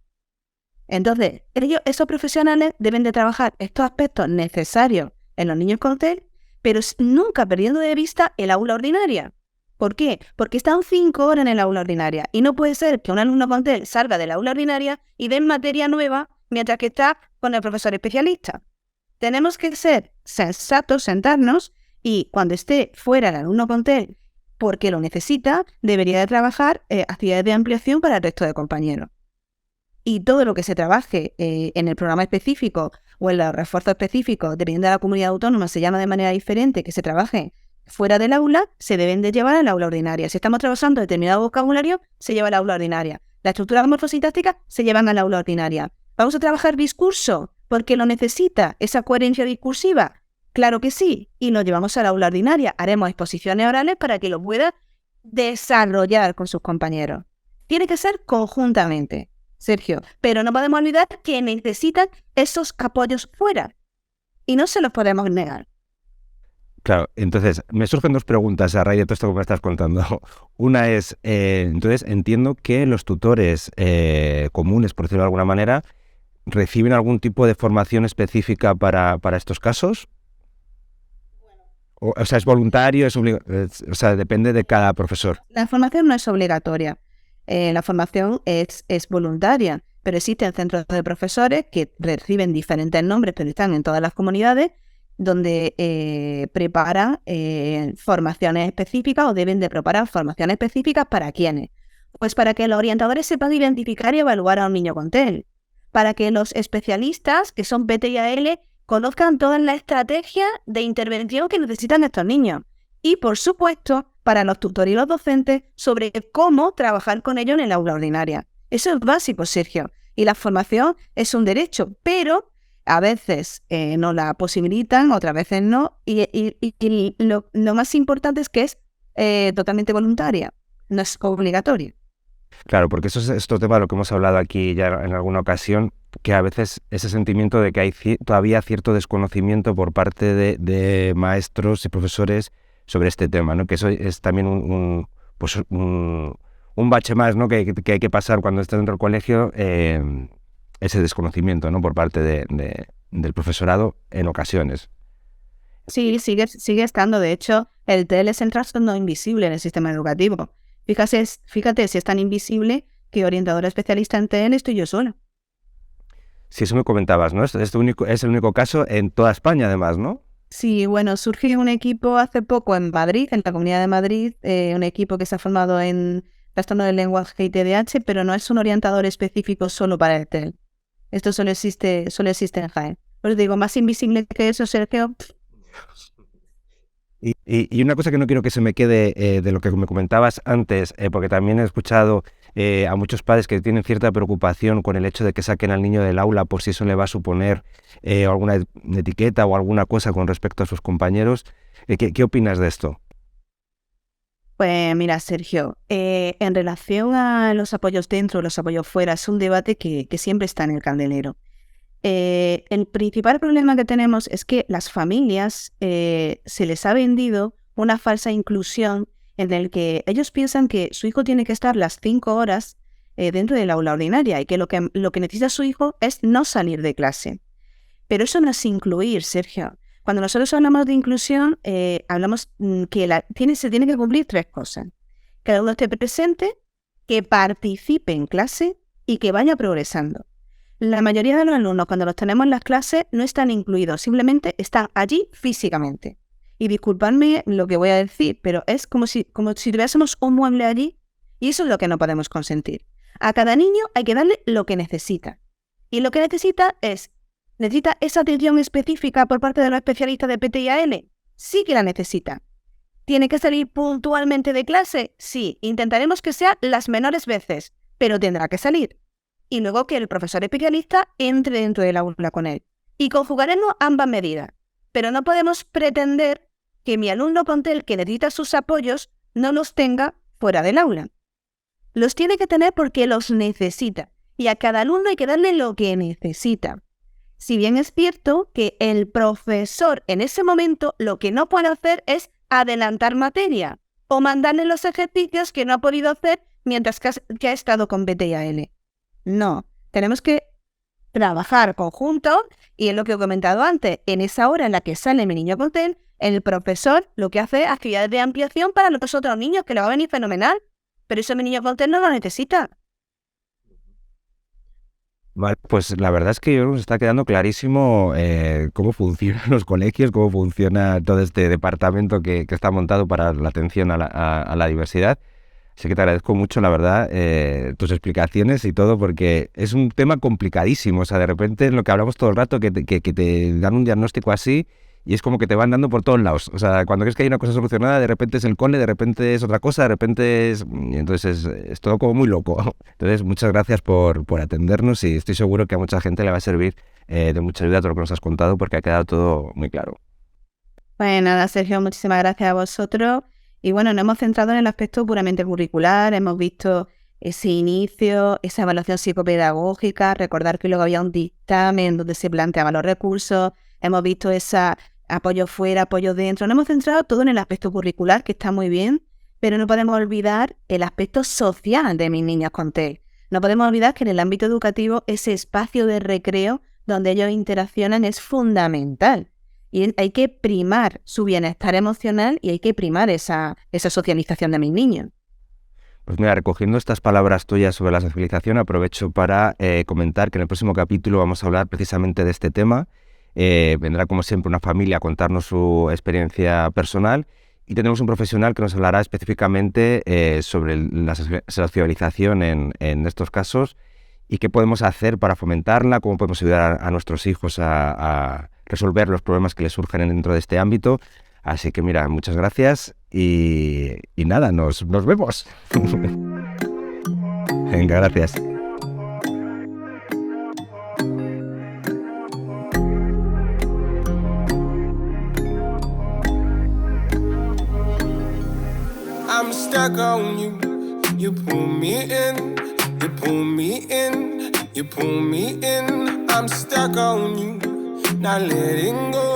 Entonces, esos profesionales deben de trabajar estos aspectos necesarios en los niños con TEL, pero nunca perdiendo de vista el aula ordinaria. ¿Por qué? Porque están 5 horas en el aula ordinaria y no puede ser que un alumno con TEL salga del aula ordinaria y dé materia nueva mientras que está con el profesor especialista. Tenemos que ser sensatos, sentarnos y cuando esté fuera el alumno con TEL porque lo necesita, debería de trabajar actividades de ampliación para el resto de compañeros. Y todo lo que se trabaje en el programa específico o en los refuerzos específicos, dependiendo de la comunidad autónoma, se llama de manera diferente, que se trabaje fuera del aula, se deben de llevar al aula ordinaria. Si estamos trabajando determinado vocabulario, se lleva al aula ordinaria. Las estructuras morfosintácticas se llevan al aula ordinaria. ¿Vamos a trabajar discurso porque lo necesita, esa coherencia discursiva? Claro que sí, y lo llevamos al aula ordinaria. Haremos exposiciones orales para que lo pueda desarrollar con sus compañeros. Tiene que ser conjuntamente, Sergio, pero no podemos olvidar que necesitan esos apoyos fuera y no se los podemos negar. Claro, entonces me surgen 2 preguntas a raíz de todo esto que me estás contando. Una es, entonces entiendo que los tutores comunes, por decirlo de alguna manera, reciben algún tipo de formación específica para estos casos. O sea, es voluntario, o sea, depende de cada profesor. La formación no es obligatoria. La formación es voluntaria, pero existen centros de profesores que reciben diferentes nombres, pero están en todas las comunidades, donde preparan formaciones específicas o deben de preparar formaciones específicas ¿para quiénes? Pues para que los orientadores sepan identificar y evaluar a un niño con TEL, para que los especialistas, que son PTIAL, conozcan todas las estrategias de intervención que necesitan estos niños. Y, por supuesto, para los tutores y los docentes sobre cómo trabajar con ellos en el aula ordinaria. Eso es básico, Sergio. Y la formación es un derecho, pero a veces no la posibilitan, otras veces no. Y lo más importante es que es totalmente voluntaria, no es obligatoria. Claro, porque eso es este tema de lo que hemos hablado aquí ya en alguna ocasión, que a veces ese sentimiento de que hay todavía cierto desconocimiento por parte de maestros y profesores sobre este tema, ¿no? Que eso es también un bache más, ¿no? que hay que pasar cuando estás dentro del colegio, ese desconocimiento, ¿no? Por parte del profesorado en ocasiones. Sí, sigue estando. De hecho, el TEL es el trastorno invisible en el sistema educativo. Fíjate si es tan invisible que orientadora especialista en TEL estoy yo sola. Sí, eso me comentabas, ¿no? Es el único caso en toda España, además, ¿no? Sí, bueno, surgió un equipo hace poco en Madrid, en la Comunidad de Madrid, un equipo que se ha formado en trastorno del lenguaje y TDAH, pero no es un orientador específico solo para el TEL. Esto solo existe en Jaén. Os digo, más invisible que eso, Sergio. Y una cosa que no quiero que se me quede de lo que me comentabas antes, porque también he escuchado a muchos padres que tienen cierta preocupación con el hecho de que saquen al niño del aula por si eso le va a suponer alguna etiqueta o alguna cosa con respecto a sus compañeros. ¿Qué opinas de esto? Pues mira, Sergio, en relación a los apoyos dentro y los apoyos fuera, es un debate que siempre está en el candelero. El principal problema que tenemos es que las familias se les ha vendido una falsa inclusión en el que ellos piensan que su hijo tiene que estar las 5 horas dentro del aula ordinaria y que lo que necesita su hijo es no salir de clase. Pero eso no es incluir, Sergio. Cuando nosotros hablamos de inclusión, hablamos que se tiene que cumplir 3 cosas. Que el alumno esté presente, que participe en clase y que vaya progresando. La mayoría de los alumnos, cuando los tenemos en las clases, no están incluidos, simplemente están allí físicamente. Y disculpadme lo que voy a decir, pero es como si tuviésemos un mueble allí y eso es lo que no podemos consentir. A cada niño hay que darle lo que necesita. Y lo que necesita esa atención específica por parte de los especialistas de PTIAL. Sí que la necesita, ¿Tiene que salir puntualmente de clase? Sí, intentaremos que sea las menores veces, pero tendrá que salir. Y luego que el profesor especialista entre dentro del aula con él. Y conjugaremos ambas medidas. Pero no podemos pretender que mi alumno con TEL que necesita sus apoyos no los tenga fuera del aula. Los tiene que tener porque los necesita. Y a cada alumno hay que darle lo que necesita. Si bien es cierto que el profesor en ese momento lo que no puede hacer es adelantar materia o mandarle los ejercicios que no ha podido hacer mientras que ha estado con BTIAL. No, tenemos que trabajar conjuntos y es lo que he comentado antes. En esa hora en la que sale mi niño con TEL, el profesor lo que hace es actividades de ampliación para los otros niños, que le va a venir fenomenal. Pero ese niño con TEL no lo necesita. Vale, pues la verdad es que yo nos está quedando clarísimo cómo funcionan los colegios, cómo funciona todo este departamento que está montado para la atención a la diversidad. Así que te agradezco mucho, la verdad, tus explicaciones y todo, porque es un tema complicadísimo. O sea, de repente en lo que hablamos todo el rato, que te dan un diagnóstico así y es como que te van dando por todos lados. O sea, cuando crees que hay una cosa solucionada, de repente es el cole, de repente es otra cosa, de repente es... Y entonces es todo como muy loco. Entonces, muchas gracias por atendernos y estoy seguro que a mucha gente le va a servir de mucha ayuda todo lo que nos has contado, porque ha quedado todo muy claro. Pues nada, Sergio, muchísimas gracias a vosotros. Y bueno, nos hemos centrado en el aspecto puramente curricular, hemos visto ese inicio, esa evaluación psicopedagógica, recordar que luego había un dictamen donde se planteaban los recursos, hemos visto ese apoyo fuera, apoyo dentro. Nos hemos centrado todo en el aspecto curricular, que está muy bien, pero no podemos olvidar el aspecto social de mis niños con TEL. No podemos olvidar que en el ámbito educativo ese espacio de recreo donde ellos interaccionan es fundamental. Y hay que primar su bienestar emocional y hay que primar esa socialización de mis niños. Pues mira, recogiendo estas palabras tuyas sobre la socialización, aprovecho para comentar que en el próximo capítulo vamos a hablar precisamente de este tema. Vendrá como siempre una familia a contarnos su experiencia personal y tendremos un profesional que nos hablará específicamente sobre la socialización en estos casos y qué podemos hacer para fomentarla, cómo podemos ayudar a nuestros hijos a resolver los problemas que les surgen dentro de este ámbito. Así que mira, muchas gracias y nada, nos vemos. Venga, gracias. I'm stuck on you. You pull me in, you pull me in, you pull me in. I'm stuck on you, not letting go.